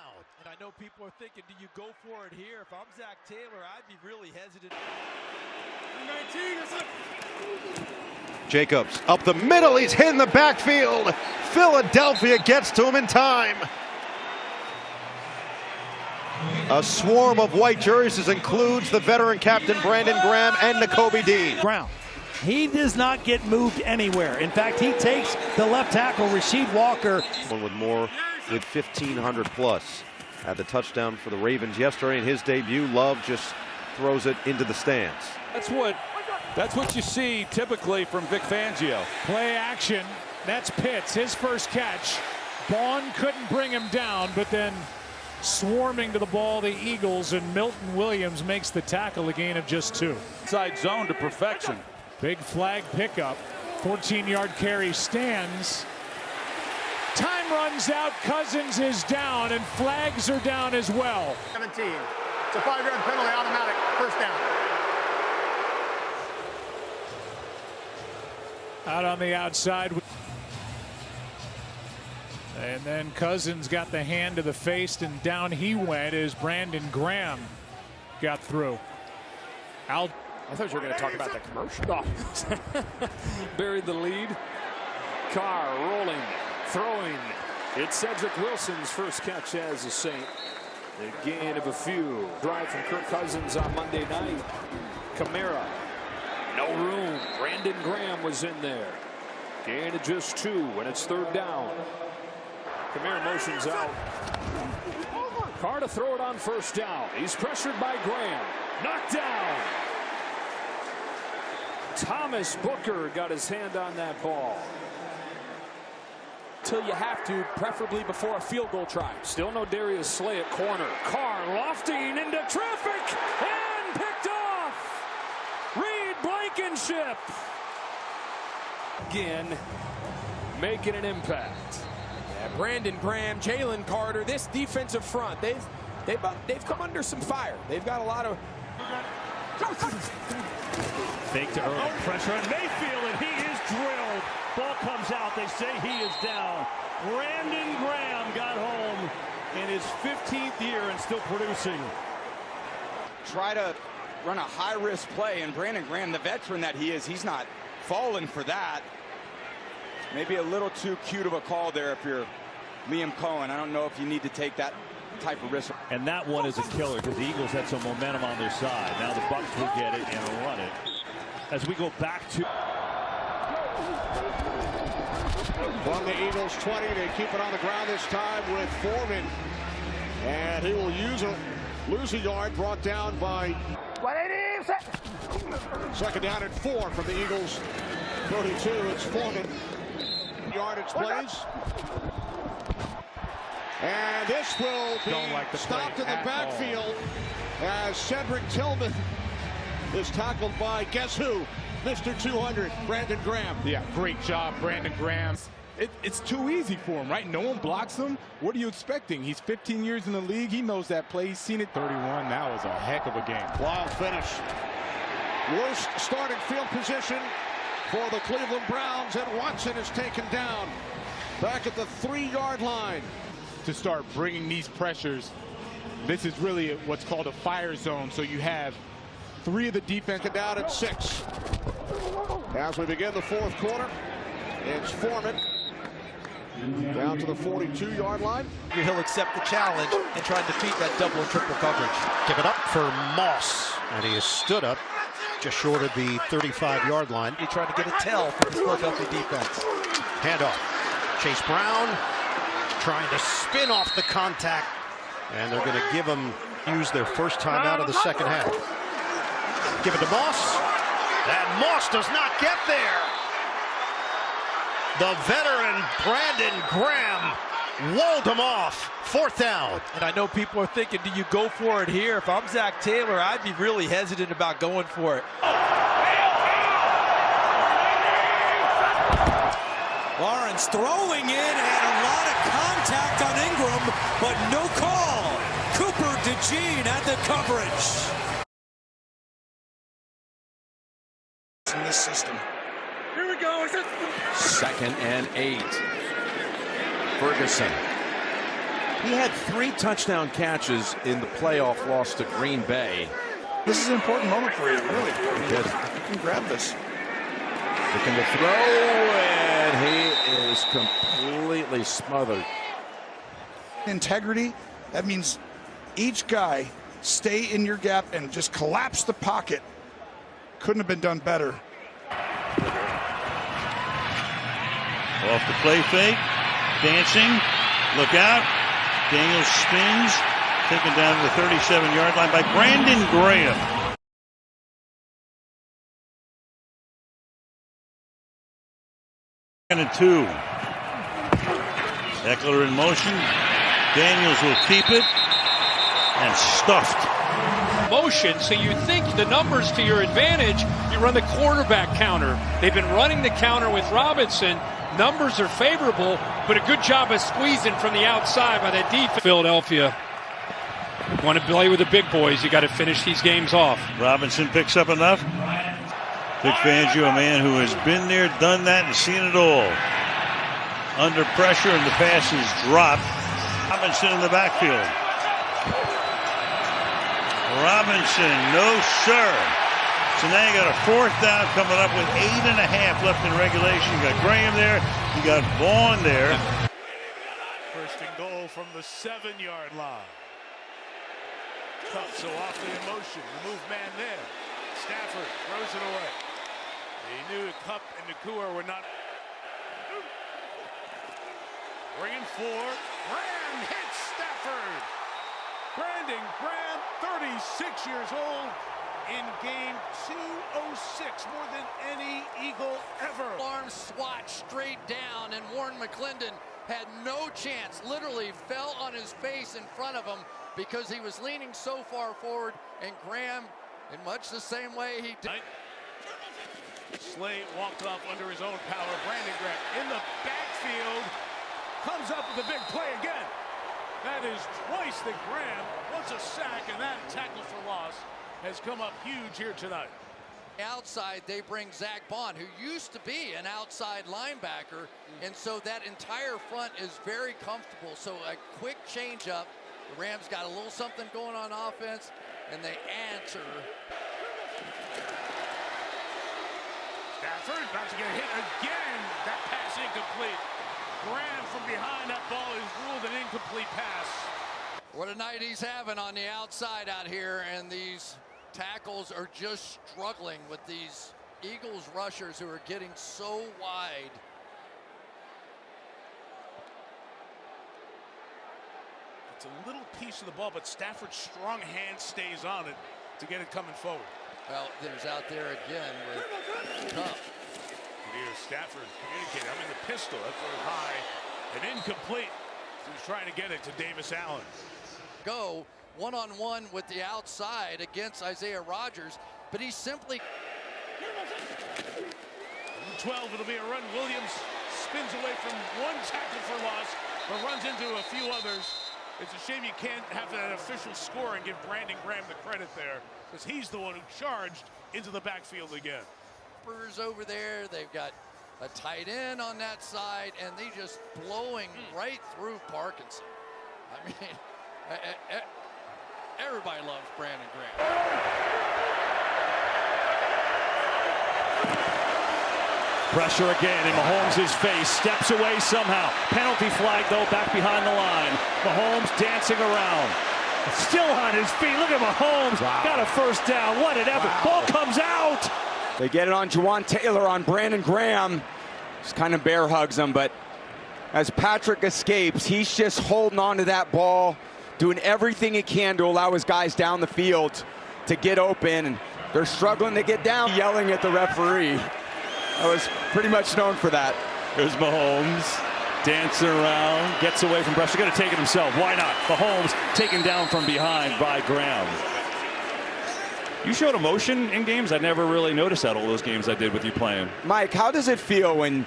down. And I know people are thinking, do you go for it here? If I'm Zach Taylor, I'd be really hesitant. 19, that's it. Jacobs up the middle. He's hit in the backfield. Philadelphia gets to him in time. A swarm of white jerseys includes the veteran captain Brandon Graham and Nakobe Dean. Brown. He does not get moved anywhere. In fact, he takes the left tackle, Rasheed Walker. One with more with 1,500 plus. Had the touchdown for the Ravens yesterday in his debut. Love just throws it into the stands. That's what you see typically from Vic Fangio. Play action. That's Pitts, his first catch. Vaughn couldn't bring him down, but then swarming to the ball, the Eagles, and Milton Williams makes the tackle, a gain of just 2. Inside zone to perfection. Big flag pickup. 14-yard carry stands. Time runs out. Cousins is down, and flags are down as well. 17. It's a 5-yard penalty, automatic. First down. Out on the outside. And then Cousins got the hand to the face, and down he went as Brandon Graham got through. I thought you were going to talk about the commercial. Oh. Buried the lead. Carr rolling, throwing. It's Cedric Wilson's first catch as a Saint. The gain of a few. Drive from Kirk Cousins on Monday night. Kamara. No room. Brandon Graham was in there. Gain of just 2, and it's 3rd down. Kamara motions out. Carr to throw it on 1st down. He's pressured by Graham. Knocked down. Thomas Booker got his hand on that ball. Till you have to, preferably before a field goal try. Still no Darius Slay at corner. Carr lofting into traffic and picked off. Reed Blankenship again making an impact. Yeah, Brandon Graham, Jalen Carter, this defensive front, they've come under some fire. They've got a lot of Fake to early pressure, and Mayfield, and he is drilled. Ball comes out. They say he is down. Brandon Graham got home in his 15th year and still producing. Try to run a high-risk play, and Brandon Graham, the veteran that he is, he's not falling for that. Maybe a little too cute of a call there if you're Liam Cohen. I don't know if you need to take that type of risk. And that one is a killer because the Eagles had some momentum on their side. Now the Bucs will get it and run it. As we go back to from the Eagles 20, they keep it on the ground this time with Foreman, and he will lose a yard, brought down by 2nd down and 4 from the Eagles 32. It's Foreman. Yardage plays. And this will be stopped in the backfield as Cedric Tillman is tackled by, guess who? Mr. 200, Brandon Graham. Yeah, great job, Brandon Graham. It's too easy for him, right? No one blocks him. What are you expecting? He's 15 years in the league. He knows that play. He's seen it. 31. That was a heck of a game. Wild finish. Worst starting field position for the Cleveland Browns, and Watson is taken down back at the 3-yard line. To start bringing these pressures, this is really what's called a fire zone. So you have 3 of the defense down at 6. As we begin the 4th quarter, it's Foreman down to the 42-yard line. He'll accept the challenge and try and defeat that double and triple coverage. Give it up for Moss, and he is stood up just short of the 35-yard line. You're trying to get a tell for this Philadelphia defense. Handoff. Chase Brown trying to spin off the contact, and they're going to give him use their first time out of the second half. Give it to Moss, and Moss does not get there. The veteran Brandon Graham walled him off. 4th down. And I know people are thinking, do you go for it here? If I'm Zach Taylor, I'd be really hesitant about going for it. Lawrence throwing in, and a lot of contact on Ingram, but no call. Cooper DeJean at the coverage. In this system. Here we go. 2nd and 8. Ferguson He had 3 touchdown catches in the playoff loss to Green Bay. This is an important moment for you, really. You can grab this. Looking to throw, and he is completely smothered. Integrity, that means each guy stay in your gap and just collapse the pocket. Couldn't have been done better. Off the play fake, dancing, look out. Daniels spins, taken down to the 37-yard line by Brandon Graham. And 2. Eckler in motion. Daniels will keep it, and stuffed. Motion, so you think the numbers to your advantage, you run the quarterback counter. They've been running the counter with Robinson. Numbers are favorable, but a good job of squeezing from the outside by that defense. Philadelphia want to play with the big boys. You got to finish these games off. Robinson picks up enough. Vic Fangio, a man who has been there, done that, and seen it all. Under pressure, and the pass is dropped. Robinson in the backfield. Robinson, no sir. So now you got a 4th down coming up with 8.5 left in regulation. You got Graham there. You got Vaughn there. First and goal from the 7-yard line. Cup so off the motion. The move man there. Stafford throws it away. He knew Cup and Nakua were not. Bringing 4. Graham hits Stafford. Brandon Graham, 36 years old, in game 206, more than any Eagle ever. Arm swat straight down, and Warren McClendon had no chance, literally fell on his face in front of him because he was leaning so far forward, and Graham, in much the same way he did. Slay walked off under his own power. Brandon Graham in the backfield, comes up with a big play again. That is twice that Graham wants a sack, and that tackle for loss has come up huge here tonight. Outside, they bring Zach Bond, who used to be an outside linebacker, and so that entire front is very comfortable. So a quick change up. The Rams got a little something going on offense, and they answer. Stafford about to get hit again. That pass incomplete. Graham from behind that ball is ruled an incomplete pass. What a night he's having on the outside out here, and these tackles are just struggling with these Eagles rushers who are getting so wide. It's a little piece of the ball, but Stafford's strong hand stays on it to get it coming forward. Well, there's out there again with Cup. Here's Stafford communicating. I'm in the pistol. That goes high and incomplete. So he's trying to get it to Davis Allen. Go one-on-one with the outside against Isaiah Rodgers, but he's simply. 12, it'll be a run. Williams spins away from one tackle for loss, but runs into a few others. It's a shame you can't have that official score and give Brandon Graham the credit there, because he's the one who charged into the backfield again. Over there, they've got a tight end on that side, and they just blowing right through Parkinson. I mean, everybody loves Brandon Graham. Pressure again in Mahomes' face, steps away somehow. Penalty flag though, back behind the line. Mahomes dancing around. Still on his feet, look at Mahomes. Wow. Got a first down, what an effort. Wow. Ball comes out. They get it on Juwan Taylor on Brandon Graham. Just kind of bear hugs him, but as Patrick escapes, he's just holding on to that ball, doing everything he can to allow his guys down the field to get open, and they're struggling to get down, yelling at the referee. I was pretty much known for that. There's Mahomes dancing around, gets away from pressure, going to take it himself. Why not? Mahomes taken down from behind by Graham. You showed emotion in games. I never really noticed that all those games I did with you playing. Mike, how does it feel when